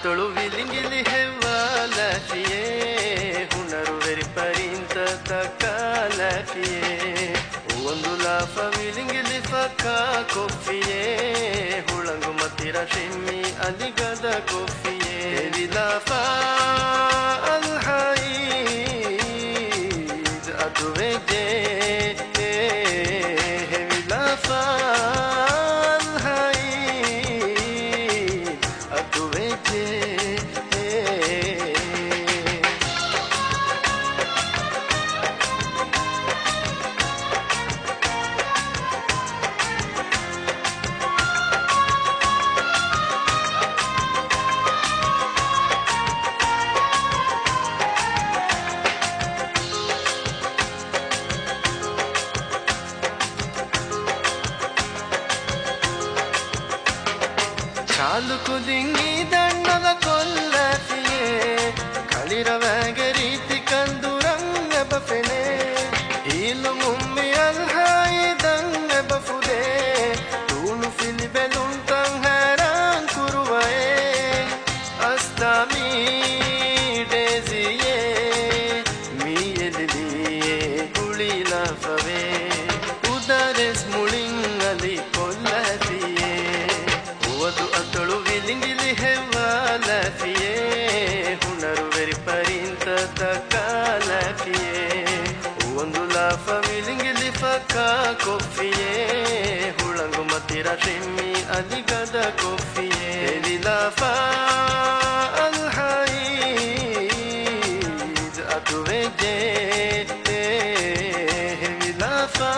අතොළු විලිඟිලි හෙව්වාලැතියේ හුනරු වෙරි පරින්ත තකාලැතියේ උවඳුලාෆ විලිඟිලි ෆකා කොෆියේ හුළඟු මතිර ශිම්මි අලිගද කොෆියේ එවිලාෆා අල්හයිද අතුවෙජේ එවිලාෆා ಚಾಲುಕುದಿಂಗಿ ದಣ್ಣದ ಕೊಲ್ಲತಿಯೇ ಕಳಿರವಾಗೆ ರೀತಿ ಕಂದುರಂಗ ಬಫೆನೆ ಈಲು ಮುಮ್ಮಿ ಅಲ್ಹಾಯಿ ದಂಗ ಬಫುದೆ ತೂನು ಫಿಲಿ ಬೆಲುಂತಂ ಹರಾನ್ ಕುರುವಯೇ ಅಸ್ತಾಮಿ ಡೇಜಿಯೇ ಮೀಯಲಿಯೇ ಕುಳಿಲ ಫವೆ ಉದರೆಸ್ ಮುಳಿಂಗಲಿ ಕೊಲ್ಲತಿಯೇ ಅತೊಳು ವಿಲಿಂಗಿಲಿ ಹೆವ್ವಾಲತಿಯೇ ಹುನರು ವೆರಿ ಪರಿಂತ ತಕಾಲತಿಯೇ ಒಂದು ಲಾಫ ವಿಲಿಂಗಿಲಿ ಫಕಾ ಕೊಫಿಯೇ ಹುಳಂಗು ಮತಿರ ಶಿಮ್ಮಿ ಅಲಿಗದ ಕೊಫಿಯೇ ಎಲಿಲಾಫಾ ಅಲ್ಹೈದ್ ಅತುವೆಜೇ ಎಲಿಲಾಫಾ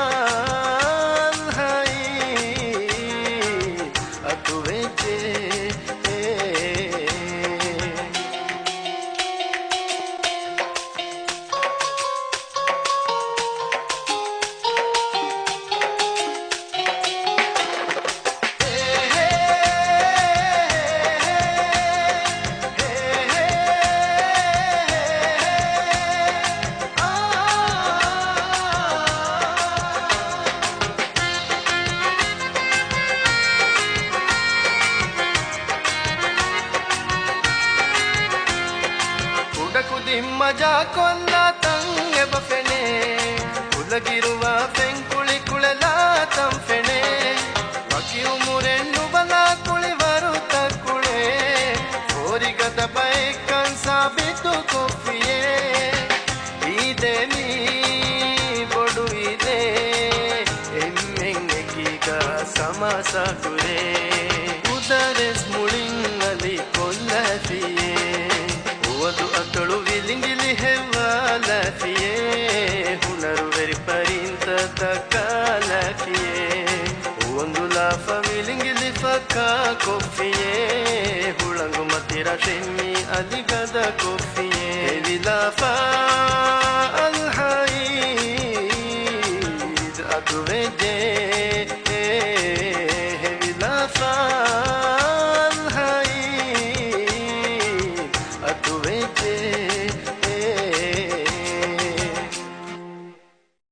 ಮಜಾ ಕೊಲ್ಲ ತಂಗೆ ಬಫೆನೆ ಕುಲಗಿರುವ ಫೆಂಕುಳಿ ಕುಳಲ ತಂಫೆನೆ ಬಕಿಯು ಮುರೆಂಡು ಬಲ ಕುಳಿ ಬರುತ್ತ ಕುಳೆ ಹೋರಿಗದ ಬೈ ಕನ್ಸಾಬಿತು ಕೊಫಿಯೇ ಇದೆ ನೀ ಬೊಡು ಇದೆ ಎಮ್ಮೆಂಗೆಕೀಗ ಸಮಸ ಕುರೆ ಉದರೆಸ್ ಮುಳಿಂಗಲಿ ಕೊಲ್ಲತಿಯೇ ಅದು ಅತೊಳು ವಿಲಿಂಗಿಲಿ ಹೆವ್ವಾಲತಿಯೇ ಹುನರು ವೆರಿ ಪರಿಂತ ತಕಾಲತಿಯೇ ಒಂದು ಲಾಫ ವಿಲಿಂಗಿಲಿ ಫಕಾ ಕೊಫಿಯೇ ಹುಳಂಗು ಮತಿರ ಶಿಮ್ಮಿ ಅಲಿಗದ ಕೊಫಿಯೇ ವಿಲಾಫಾ